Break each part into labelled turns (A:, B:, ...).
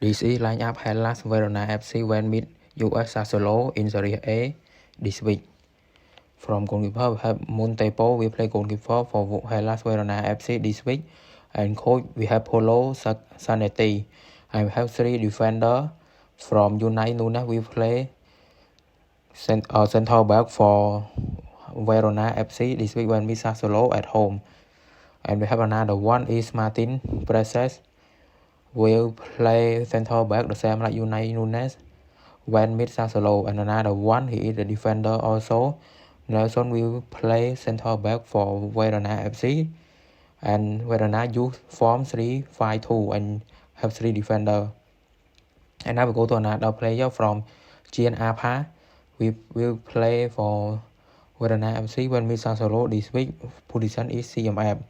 A: This is lineup Hellas Verona FC when meet US Sassuolo in Serie A this week. From goalkeeper, we have Montepo, we play goalkeeper for Hellas Verona FC this week. And coach, we have Polo Zanetti. And we have 3 defenders. From Unai Nunes, we play central back for Verona FC this week when meet Sassuolo at home. And we have another one is Martin Preces. Will play central back the same like Unai Nunes when meet Sassuolo, and another one he is the defender also. Nelson will play central back for Verona FC, and Verona use form 3-5-2 and have 3 defenders. And now we go to another player from Gian Apa. We will play for Verona FC when meet Sassuolo this week. Position is CMF.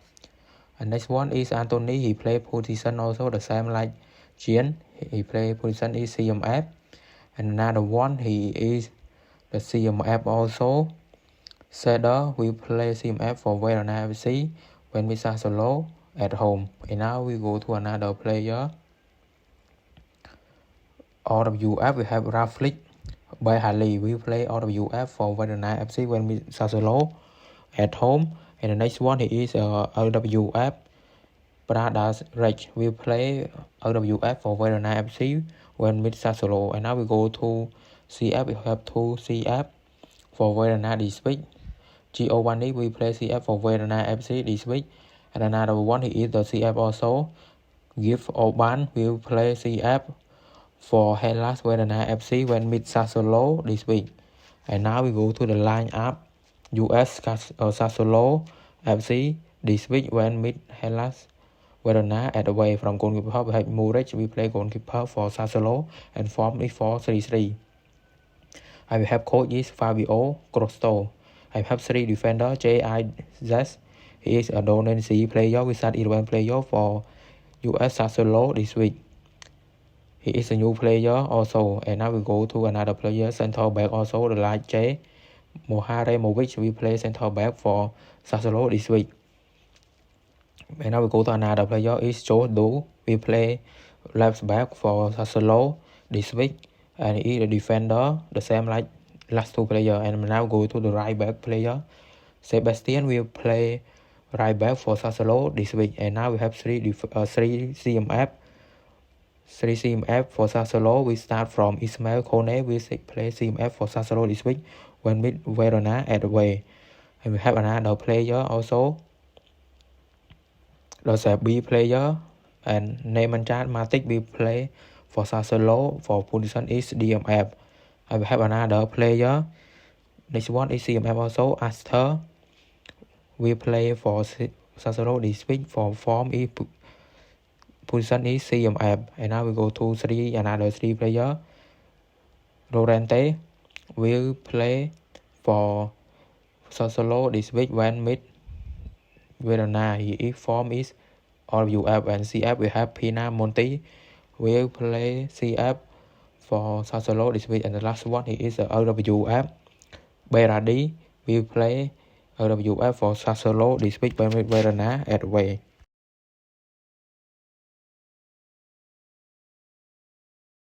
A: And next one is Anthony. He play position also the same like Gian. He play position is CMF. And another one he is the CMF also. Cedar will play CMF for Verona FC when we Sassuolo at home. And now we go to another player. RWF we have Raflik Bayhali will play RWF for Verona FC when we Sassuolo at home. And the next one he is RWF Pradas Rich will play RWF for Verona FC when meet Sassuolo. And now we go to CF. We have 2 CF for Verona this week. Giovanni will play CF for Verona FC this week. And another one he is the CF also. Gif Orban will play CF for Hellas Verona FC when meet Sassuolo this week. And now we go to the lineup. US Sassuolo FC this week when meet Hellas Verona at away. From goalkeeper we have Muric will play goalkeeper for Sassuolo and form is 4-3-3. I will have coach is Fabio Grosso. I have 3 defender J.I.Z. He is a Donense player with 11 player for US Sassuolo this week. He is a new player also. And now we go to another player central back also the like J. Moharemovic will play central back for Sassuolo this week. And now we go to another player is Joe Du. We play left back for Sassuolo this week. And he is a defender, the same like last 2 players. And now go to the right back player. Sebastian will play right back for Sassuolo this week. And now we have 3 CMF. 3 CMF for Sassuolo. We start from Ismael Kone. We play CMF for Sassuolo this week when meet Verona at away. And we have another player also. The B player and Nemanja Matic will play for Sassuolo for position is DMF. I will have another player. Next one is CMF also. Aster will play for Sassuolo this week for form is position is CMF. And now we go to another 3 player. Lorente will play for Sassuolo this week when meet Verona. His form is RWF. And CF we have Pina Monti will play CF for Sassuolo this week. And the last one he is RWF. Berardi will play RWF for Sassuolo this week when meet Verona at away.